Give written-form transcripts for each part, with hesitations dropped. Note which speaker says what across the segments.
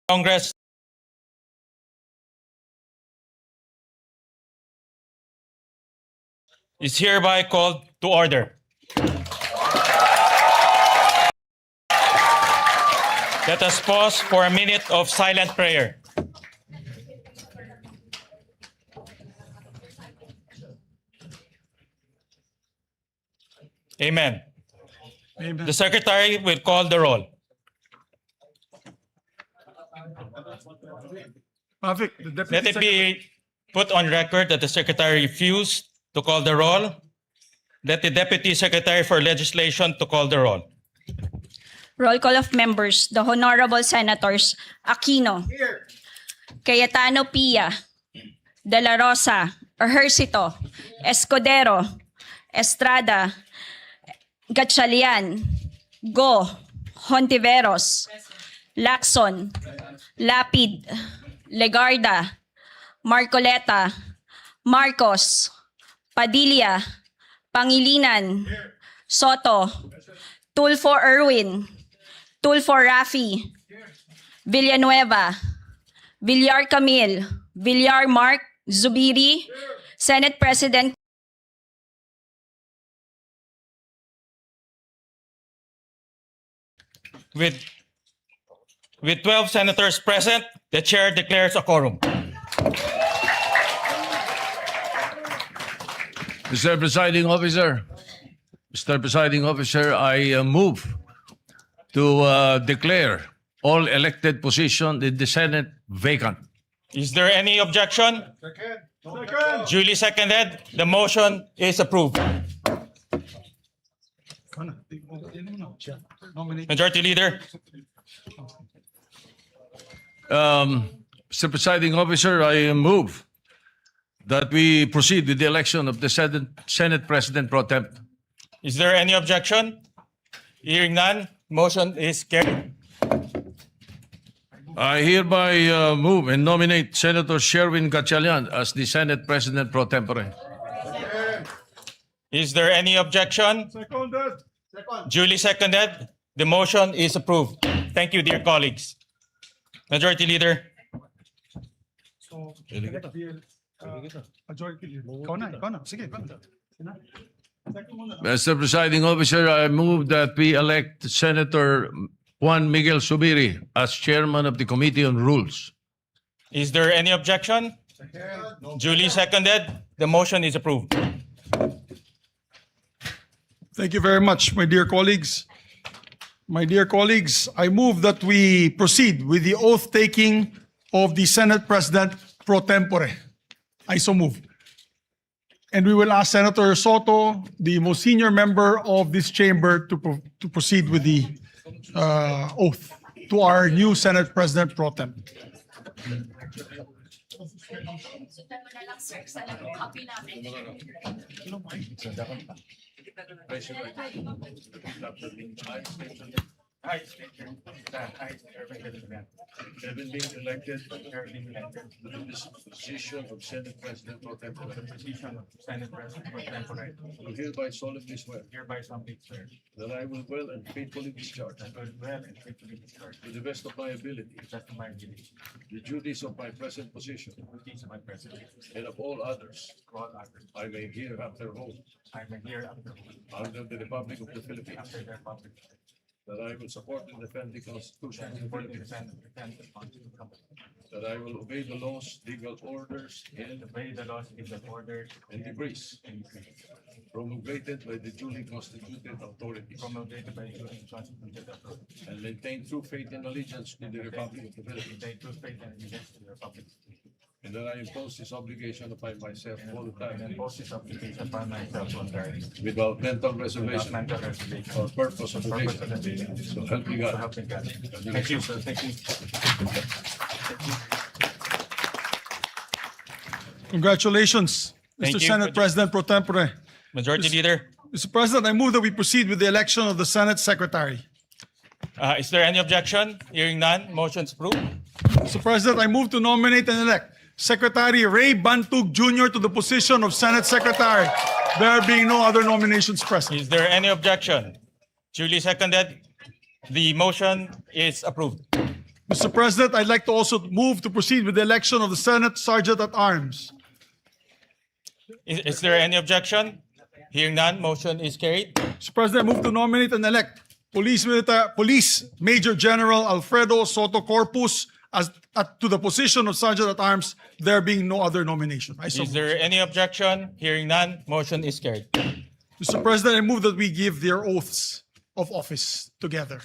Speaker 1: Congress is hereby called to order. Let us pause for a minute of silent prayer. Amen.
Speaker 2: Amen.
Speaker 1: The Secretary will call the roll.
Speaker 2: Mavic, the Deputy
Speaker 1: Let it
Speaker 2: Secretary.
Speaker 1: be put on record that the Secretary refused to call the roll. Let the Deputy Secretary for Legislation to call the roll.
Speaker 3: Roll call of members. The Honorable Senators Aquino, Cayetano Pia, De La Rosa, Ejercito, Escudero, Estrada, Gatchalian, Go, Hontiveros, Lacson, Lapid, Legarda, Marcoleta, Marcos, Padilla, Pangilinan, Soto, Tulfo Erwin, Tulfo Rafi, Villanueva, Villar Camille, Villar Mark, Zubiri, Senate President
Speaker 1: With 12 senators present, the chair declares a quorum.
Speaker 4: Mr. Presiding Officer, I move to declare all elected positions in the Senate vacant.
Speaker 1: Is there any objection?
Speaker 2: Second.
Speaker 1: Duly seconded. The motion is approved.
Speaker 2: Nominate.
Speaker 1: Majority Leader,
Speaker 4: Mr. Presiding Officer, I move that we proceed with the election of the Senate President Pro Tem.
Speaker 1: is there any objection? Hearing none, motion is carried.
Speaker 4: I hereby move and nominate Senator Sherwin Gatchalian as the Senate President Pro Tempore.
Speaker 1: Is there any objection?
Speaker 2: Seconded.
Speaker 1: Duly seconded. The motion is approved. Thank you, dear colleagues. Majority Leader,
Speaker 2: So, majority leader. Ikaw na. Sige, ikaw na. Second muna.
Speaker 4: Mr. Presiding Officer, I move that we elect Senator Juan Miguel Zubiri as Chairman of the Committee on Rules.
Speaker 1: is there any objection? Duly seconded. The motion is approved.
Speaker 2: Thank you very much, my dear colleagues. My dear colleagues, I move that we proceed with the oath-taking of the Senate President Pro Tempore. I so move. And we will ask Senator Soto, the most senior member of this chamber, to proceed with the oath to our new Senate President Pro Tem.
Speaker 4: Having been elected to this position of Senate President Pro Tempore, do hereby solemnly swear that I will well and faithfully discharge to the best of my ability the duties of my present position and of all others I may hereafter hold under the Republic of the Philippines, that I will support and defend the Constitution of the Philippines, that I will obey the laws, legal orders, and decrees promulgated by the duly constituted authorities, and maintain true faith and allegiance to the Republic of the Philippines, and that I impose this obligation upon myself voluntarily without mental reservation or purpose of evasion. So help me God.
Speaker 1: Thank you, sir. Thank you.
Speaker 2: Congratulations,
Speaker 1: Thank
Speaker 2: Mr.
Speaker 1: you.
Speaker 2: Senate President Pro Tempore.
Speaker 1: Majority Leader,
Speaker 2: Mr. President, I move that we proceed with the election of the Senate Secretary.
Speaker 1: is there any objection? Hearing none, motion is approved.
Speaker 2: Mr. President, I move to nominate and elect Secretary Ray Bantug Jr. to the position of Senate Secretary. There being no other nominations present.
Speaker 1: Is there any objection? Duly seconded. The motion is approved.
Speaker 2: Mr. President, I'd like to also move to proceed with the election of the Senate Sergeant at Arms.
Speaker 1: Is there any objection? Hearing none, motion is carried.
Speaker 2: Mr. President, I move to nominate and elect Police Major General Alfredo Soto Corpus to the position of Sergeant at Arms, there being no other nomination. I so
Speaker 1: Is
Speaker 2: move.
Speaker 1: there any objection? Hearing none, motion is carried.
Speaker 2: Mr. President, I move that we give their oaths of office together.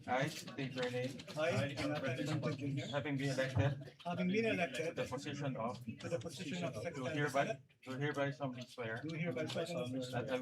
Speaker 1: I state your name.
Speaker 5: I, Jr.,
Speaker 1: Having been elected
Speaker 5: having been
Speaker 1: to
Speaker 5: elected
Speaker 1: the position of,
Speaker 5: to the position of
Speaker 1: do
Speaker 5: Secretary,
Speaker 1: hereby solemnly swear
Speaker 5: do hereby solemnly swear
Speaker 1: that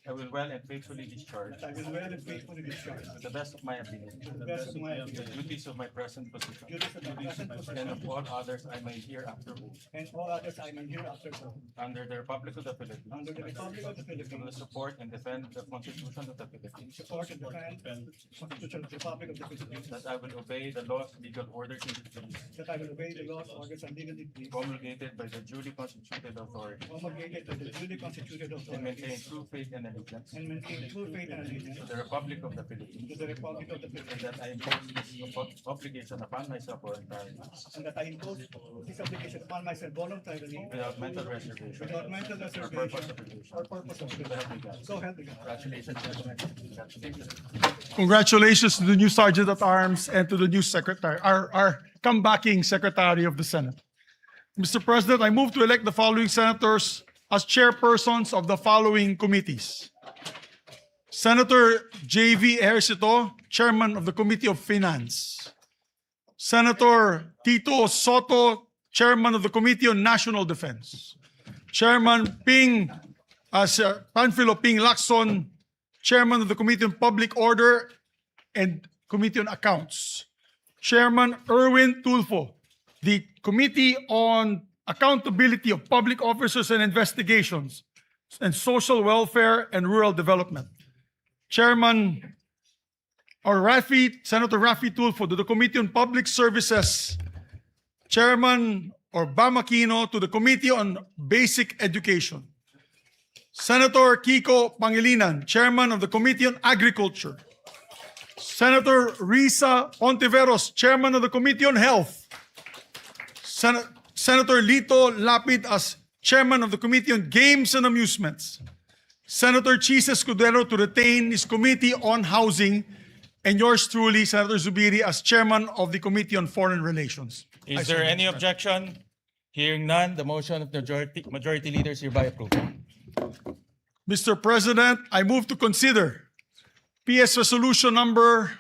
Speaker 1: I will well and faithfully discharge,
Speaker 5: that I will well and faithfully discharge,
Speaker 1: to the best of my ability,
Speaker 5: to the best of my
Speaker 1: the
Speaker 5: ability,
Speaker 1: duties of my present position,
Speaker 5: duties of my present
Speaker 1: and
Speaker 5: position,
Speaker 1: of all others I may hereafter owe,
Speaker 5: and all others I may hereafter owe,
Speaker 1: under the Republic of the Philippines,
Speaker 5: under the Republic of the
Speaker 1: to
Speaker 5: Philippines,
Speaker 1: support and defend the Constitution of the Philippines,
Speaker 5: support and defend the Constitution of the Republic of the Philippines,
Speaker 1: that I will obey the laws, legal orders, and decrees
Speaker 5: that I will obey the laws, orders, and legal decrees
Speaker 1: promulgated by the duly constituted authority,
Speaker 5: promulgated by the duly constituted
Speaker 1: and maintain
Speaker 5: authorities,
Speaker 1: true faith and allegiance
Speaker 5: and maintain true faith and allegiance
Speaker 1: to the Republic of the Philippines,
Speaker 5: to the Republic of the
Speaker 1: and
Speaker 5: Philippines,
Speaker 1: that I impose this obligation upon myself voluntarily,
Speaker 5: and that I impose this obligation upon myself voluntarily,
Speaker 1: without mental reservation
Speaker 5: without mental
Speaker 1: or purpose of
Speaker 5: reservation
Speaker 1: evasion.
Speaker 5: or purpose of
Speaker 1: So
Speaker 5: evasion.
Speaker 1: help me God.
Speaker 5: So help me God.
Speaker 1: Congratulations, gentlemen. Congratulations.
Speaker 2: Congratulations to the new Sergeant at Arms and to the new Secretary, our comebacking Secretary of the Senate. Mr. President, I move to elect the following senators as chairpersons of the following committees. Senator J.V. Ejercito, Chairman of the Committee of Finance. Senator Tito Soto, Chairman of the Committee on National Defense. Chairman Panfilo Ping Lacson, Chairman of the Committee on Public Order and Committee on Accounts. Chairman Erwin Tulfo, the Committee on Accountability of Public Officers and Investigations and Social Welfare and Rural Development. Chairman Senator Rafi Tulfo to the Committee on Public Services. Chairman Bam Aquino to the Committee on Basic Education. Senator Kiko Pangilinan, Chairman of the Committee on Agriculture. Senator Risa Ontiveros, Chairman of the Committee on Health. Senator Lito Lapid as Chairman of the Committee on Games and Amusements. Senator Chis Escudero to retain his Committee on Housing. And yours truly, Senator Zubiri, as Chairman of the Committee on Foreign Relations.
Speaker 1: Is there any objection? Hearing none, the motion of the majority leader is hereby approved.
Speaker 2: Mr. President, I move to consider PS Resolution number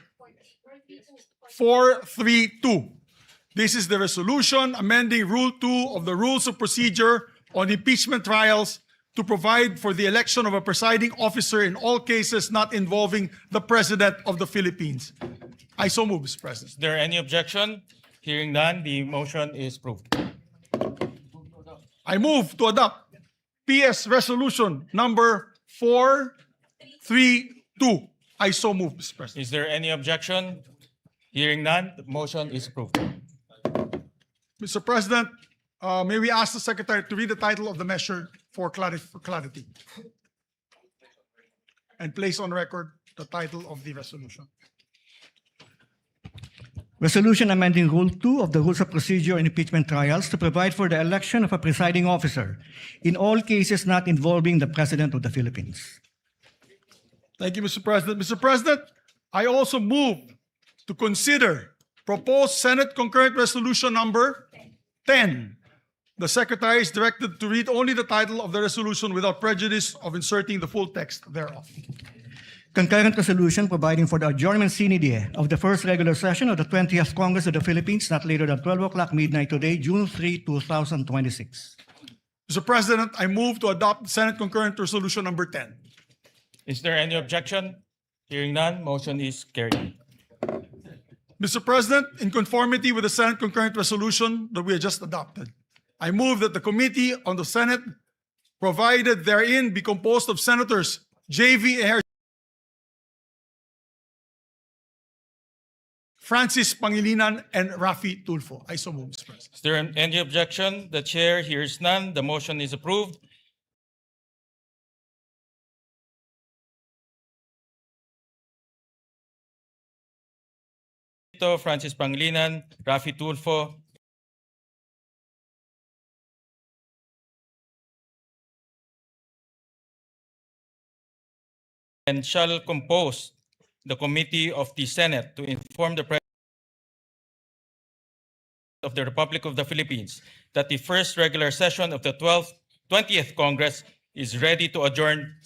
Speaker 2: 432. This is the resolution amending Rule 2 of the Rules of Procedure on Impeachment Trials to provide for the election of a presiding officer in all cases not involving the President of the Philippines. I so move, Mr. President.
Speaker 1: Is there any objection? Hearing none, the motion is approved.
Speaker 2: I move to adopt PS Resolution number 432. I so move, Mr. President.
Speaker 1: Is there any objection? Hearing none, the motion is approved.
Speaker 2: Mr. President, may we ask the Secretary to read the title of the measure for clarity? And place on record the title of the resolution.
Speaker 5: Resolution amending Rule 2 of the Rules of Procedure in Impeachment Trials to provide for the election of a presiding officer in all cases not involving the President of the Philippines.
Speaker 2: Thank you, Mr. President. Mr. President, I also move to consider proposed Senate concurrent resolution number 10. The Secretary is directed to read only the title of the resolution without prejudice of inserting the full text thereof.
Speaker 5: Concurrent resolution providing for the adjournment sine die of the first regular session of the 20th Congress of the Philippines not later than 12 o'clock midnight today, June 3, 2026.
Speaker 2: Mr. President, I move to adopt Senate concurrent resolution number 10.
Speaker 1: Is there any objection? Hearing none, motion is carried.
Speaker 2: Mr. President, in conformity with the Senate concurrent resolution that we have just adopted, I move that the Committee on the Senate provided therein be composed of Senators J.V. Francis Pangilinan, and Rafi Tulfo. I so move, Mr. President.
Speaker 1: Is there any objection? The chair hears none. The motion is approved. Francis Pangilinan, Rafi Tulfo, and shall compose the committee of the Senate to inform the President of the Republic of the Philippines that the first regular session of the 20th Congress is ready to adjourn.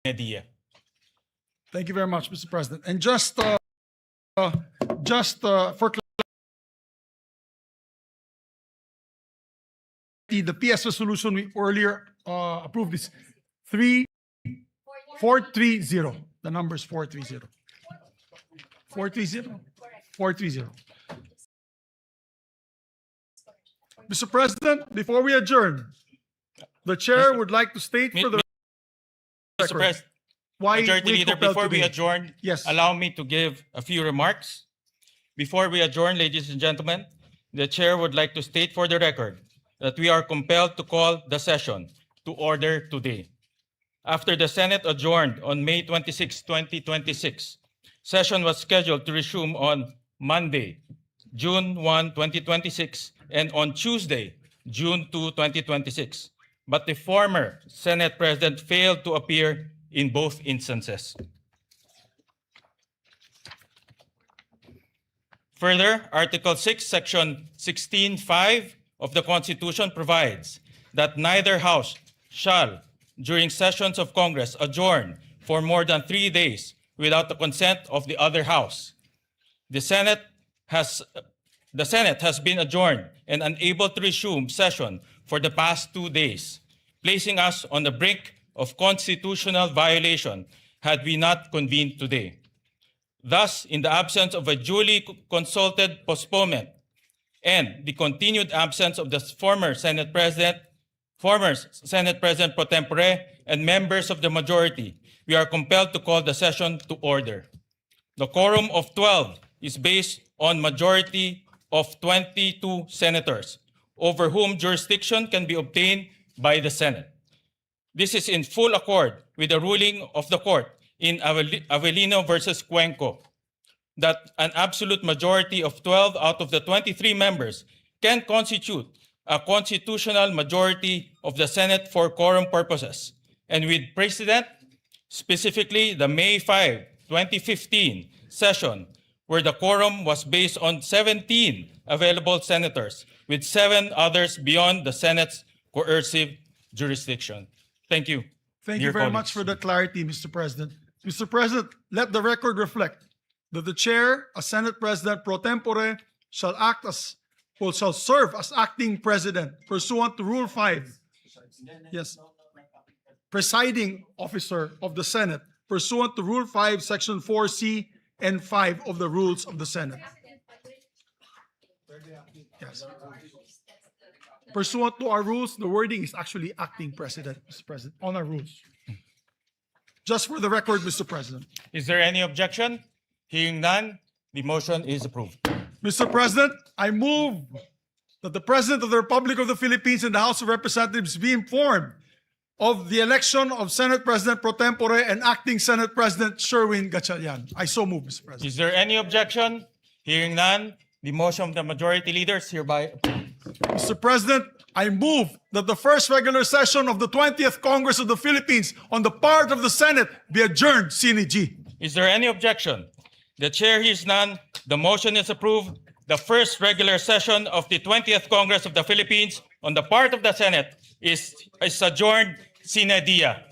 Speaker 1: Idea.
Speaker 2: Thank you very much, Mr. President. And just for clarity, the PS resolution we earlier approved is 430. The number is 430. 430. 430. Mr. President, before we adjourn, the chair would like to state for the
Speaker 1: Mr. President,
Speaker 2: why
Speaker 1: Majority
Speaker 2: we
Speaker 1: Leader,
Speaker 2: compelled
Speaker 1: before we
Speaker 2: today.
Speaker 1: adjourn,
Speaker 2: Yes.
Speaker 1: allow me to give a few remarks. Before we adjourn, ladies and gentlemen, the chair would like to state for the record that we are compelled to call the session to order today. After the Senate adjourned on May 26, 2026, session was scheduled to resume on Monday, June 1, 2026, and on Tuesday, June 2, 2026. But the former Senate President failed to appear in both instances. Further, Article 6, Section 16(5) of the Constitution provides that neither House shall, during sessions of Congress, adjourn for more than 3 days without the consent of the other House. The Senate has been adjourned and unable to resume session for the past 2 days, placing us on the brink of constitutional violation had we not convened today. Thus, in the absence of a duly consulted postponement and the continued absence of the former Senate President pro tempore, and members of the majority, we are compelled to call the session to order. The quorum of 12 is based on majority of 22 senators, over whom jurisdiction can be obtained by the Senate. This is in full accord with the ruling of the court in Avellino versus Cuenco, that an absolute majority of 12 out of the 23 members can constitute a constitutional majority of the Senate for quorum purposes, and with precedent, specifically the May 5, 2015 session, where the quorum was based on 17 available senators, with 7 others beyond the Senate's coercive jurisdiction. Thank you.
Speaker 2: Thank you
Speaker 1: dear
Speaker 2: very
Speaker 1: colleagues.
Speaker 2: much for the clarity, Mr. President. Mr. President, let the record reflect that the chair, as Senate President pro tempore, shall serve as acting president pursuant to Rule 5. Yes. Presiding officer of the Senate pursuant to Rule 5, Section 4C and 5 of the Rules of the Senate. Yes. Pursuant to our rules, the wording is actually acting president, Mr. President, on our rules. Just for the record, Mr. President.
Speaker 1: Is there any objection? Hearing none, the motion is approved.
Speaker 2: Mr. President, I move that the President of the Republic of the Philippines and the House of Representatives be informed of the election of Senate President pro tempore and acting Senate President Sherwin Gatchalian. I so move, Mr. President.
Speaker 1: Is there any objection? Hearing none, the motion of the majority leader is hereby approved.
Speaker 2: Mr. President, I move that the first regular session of the 20th Congress of the Philippines on the part of the Senate be adjourned sine die.
Speaker 1: Is there any objection? The chair hears none. The motion is approved. The first regular session of the 20th Congress of the Philippines on the part of the Senate is adjourned sine die.